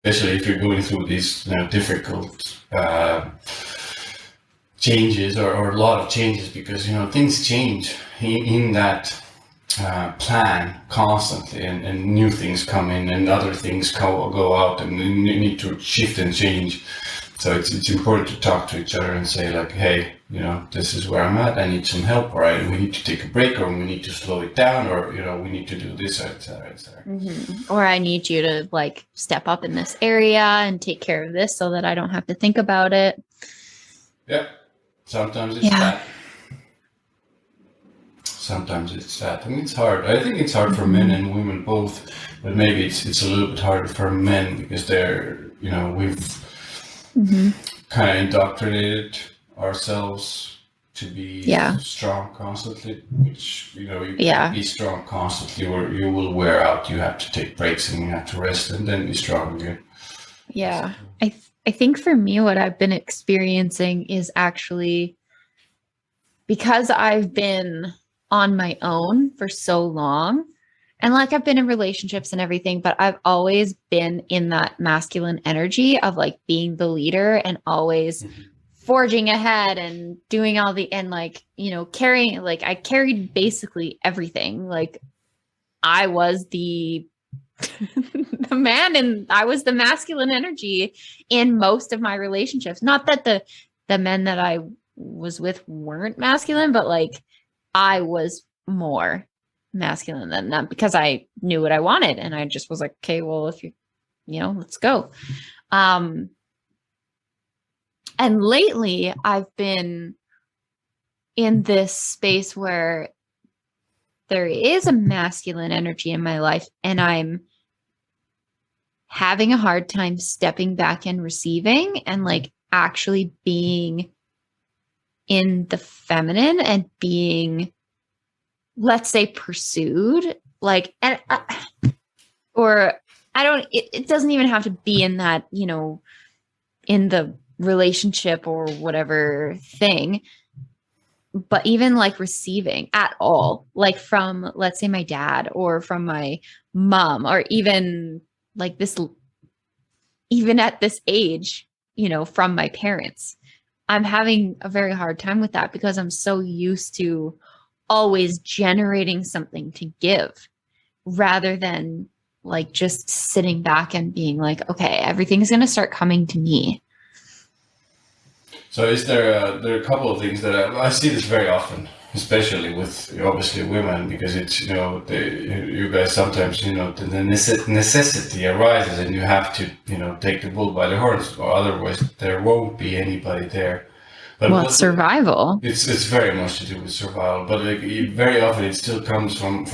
especially if you're going through these difficult changes or a lot of changes, because things change in that plan constantly, and new things come in and other things go out, and you need to shift and change. So it's important to talk to each other and say like, hey, this is where I'm at, I need some help, or we need to take a break, or we need to slow it down, or we need to do this, etc., etc. Mm-hmm. Or I need you to like step up in this area and take care of this so that I don't have to think about it. Yeah, sometimes it's that. Sometimes it's that. I mean, it's hard. I think it's hard for men and women both, but maybe it's a little bit harder for men because we've kind of indoctrinated ourselves to be strong constantly, which you can't be strong constantly, or you will wear out. You have to take breaks and you have to rest and then be strong again. Yeah. I think for me, what I've been experiencing is actually because I've been on my own for so long, and like I've been in relationships and everything, but I've always been in that masculine energy of like being the leader and always forging ahead and doing all the, and like, carrying, like I carried basically everything. Like I was the man, and I was the masculine energy in most of my relationships. Not that the men that I was with weren't masculine, but like I was more masculine than them because I knew what I wanted, and I just was like, okay, well, if let's go. And lately I've been in this space where there is a masculine energy in my life, and I'm having a hard time stepping back and receiving and like actually being in the feminine and being, let's say, pursued, like, and it doesn't even have to be in that, in the relationship or whatever thing, but even like receiving at all, like from, let's say, my dad or from my mom, or even like this, even at this age, from my parents. I'm having a very hard time with that because I'm so used to always generating something to give rather than like just sitting back and being like, okay, everything's going to start coming to me. So is there are a couple of things that I see this very often, especially with obviously women, because it's, you guys sometimes, the necessity arises and you have to, take the bull by the horns, or otherwise there won't be anybody there. But well, it's survival. It's very much to do with survival, but like, very often it still comes from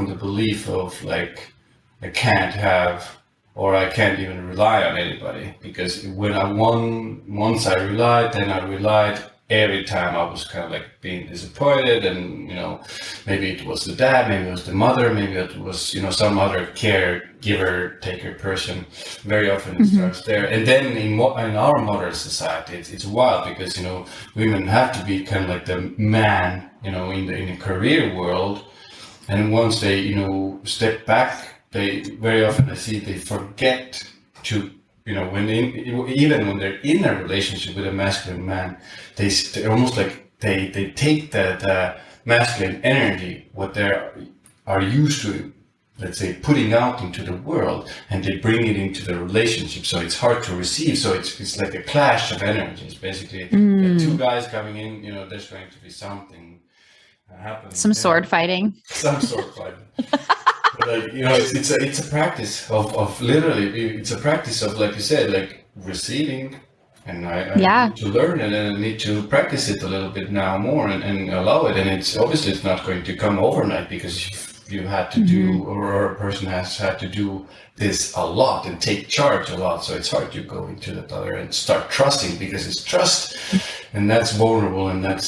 the belief of like, I can't have, or I can't even rely on anybody, because once I relied, then I relied every time. I was kind of like being disappointed, and maybe it was the dad, maybe it was the mother, maybe it was some other caregiver, taker person. Very often it starts there, and then in our modern society, it's wild because women have to be kind of like the man, in the career world, and once they step back, they very often I see they forget to even when they're in a relationship with a masculine man, they almost like they take the masculine energy, what they are used to, let's say, putting out into the world, and they bring it into the relationship. So it's hard to receive. So it's like a clash of energies. Basically, two guys coming in. There's going to be something happening. Some sword fighting. Some sword fighting. But it's a practice of literally, it's a practice of, like you said, like receiving, and I need to learn it, and I need to practice it a little bit now more and allow it. And it's obviously it's not going to come overnight, because you had to do, or a person has had to do this a lot and take charge a lot. So it's hard to go into that other and start trusting, because it's trust, and that's vulnerable, and that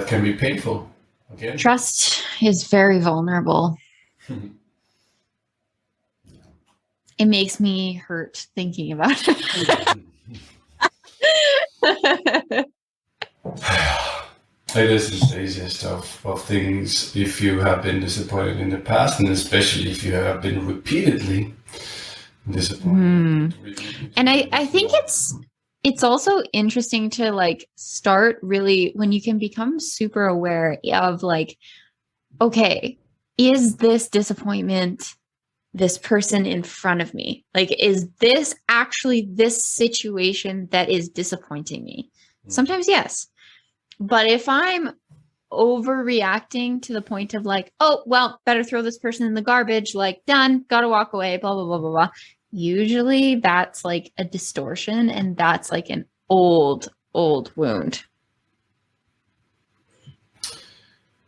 can be painful. Okay. Trust is very vulnerable. It makes me hurt thinking about it. It is the easiest of things if you have been disappointed in the past, and especially if you have been repeatedly. disappointment. And I think it's also interesting to like start really when you can become super aware of like, okay, is this disappointment this person in front of me? Like, is this actually this situation that is disappointing me? Sometimes yes. But if I'm overreacting to the point of like, oh, well, better throw this person in the garbage, like done, gotta walk away, blah, blah, blah, blah, blah. Usually that's like a distortion and that's like an old wound.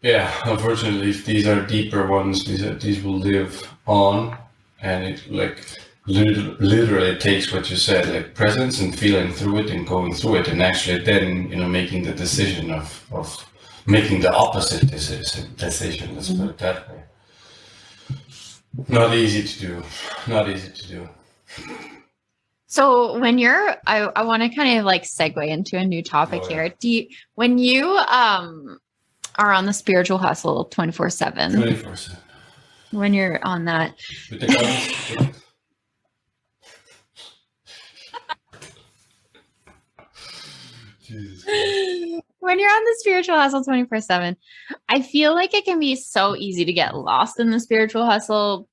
Yeah, unfortunately, if these are deeper ones, these will live on, and it like literally takes what you said, like presence and feeling through it and going through it, and actually then making the decision of making the opposite decision. Let's put it that way. Not easy to do. Not easy to do. So when you're, I want to kind of like segue into a new topic here. When you are on the spiritual hustle 24/7. 24/7. When you're on that. With the guns. Jesus Christ. When you're on the spiritual hustle 24/7, I feel like it can be so easy to get lost in the spiritual hustle.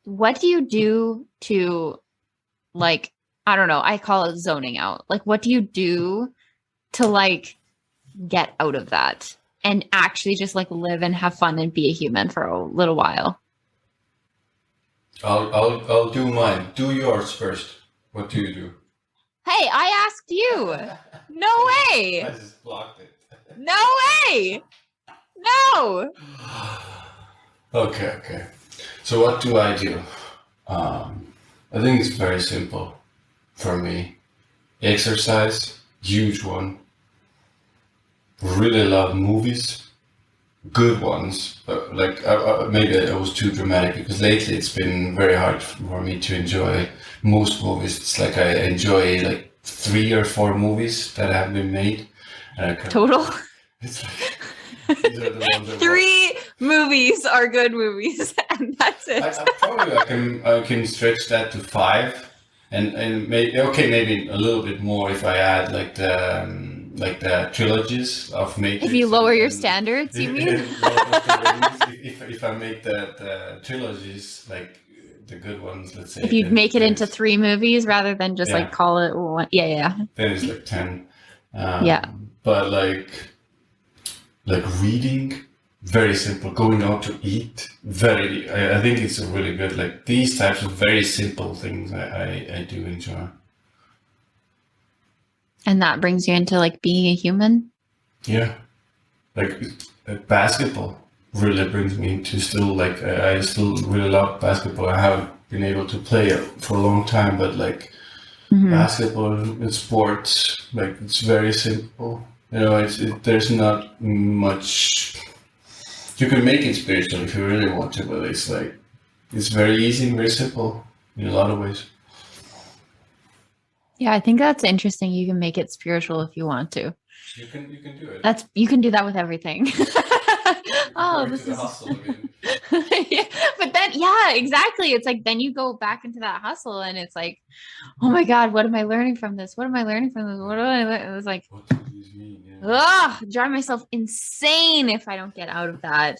What do you do to, like, I don't know, I call it zoning out. Like, what do you do to like get out of that and actually just like live and have fun and be a human for a little while? I'll do mine. Do yours first. What do you do? Hey, I asked you. No way. I just blocked it. No way. No. Okay. So what do I do? I think it's very simple for me. Exercise, huge one. Really love movies, good ones. Like maybe I was too dramatic because lately it's been very hard for me to enjoy most movies. It's like I enjoy like 3 or 4 movies that have been made. Total? It's like, these are the ones 3 movies are good movies, and that's it. I can stretch that to 5, and maybe a little bit more if I add like the trilogies of Matrix. If you lower your standards, you mean? If I make the trilogies like the good ones, let's say. If you make it into 3 movies rather than just like call it one. Yeah. Then it's like 10. Yeah. But like reading, very simple. Going out to eat, I think it's a really good, like these types of very simple things I do enjoy. And that brings you into like being a human? Yeah. Like basketball really brings me to still like, I still really love basketball. I haven't been able to play it for a long time, but like basketball and sports, like it's very simple. There's not much. You can make it spiritual if you really want to, but it's like it's very easy and very simple in a lot of ways. Yeah, I think that's interesting. You can make it spiritual if you want to. You can do it. You can do that with everything. This is hustle again. Yeah, but then exactly. It's like then you go back into that hustle, and it's like, oh my God, what am I learning from this? What am I learning from this? What do I learn? It was like, what do these mean? Yeah. Drive myself insane if I don't get out of that.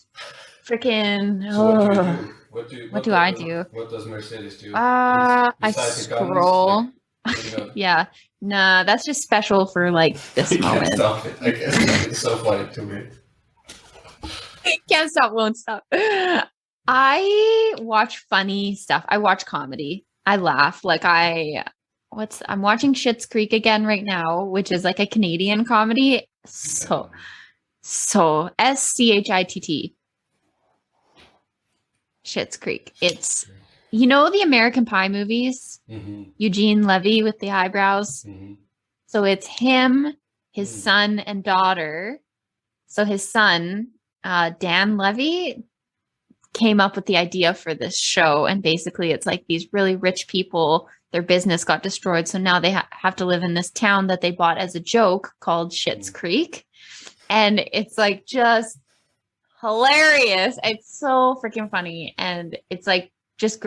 Freaking. So what do I do? do? What does Mercedes do? I Besides the guns, scroll. like, Yeah. Nah, that's just special for like this I can't moment. stop it. I guess it's so funny to me. Can't stop, won't stop. I watch funny stuff. I watch comedy. I laugh. Like I'm watching Schitt's Creek again right now, which is like a Canadian comedy. So SCHITT. Schitt's Creek. It's the American Pie movies, Eugene Levy with the eyebrows. So it's him, his son and daughter. So his son, Dan Levy, came up with the idea for this show. And basically it's like these really rich people, their business got destroyed. So now they have to live in this town that they bought as a joke called Schitt's Creek. And it's like just hilarious. It's so freaking funny. And it's like just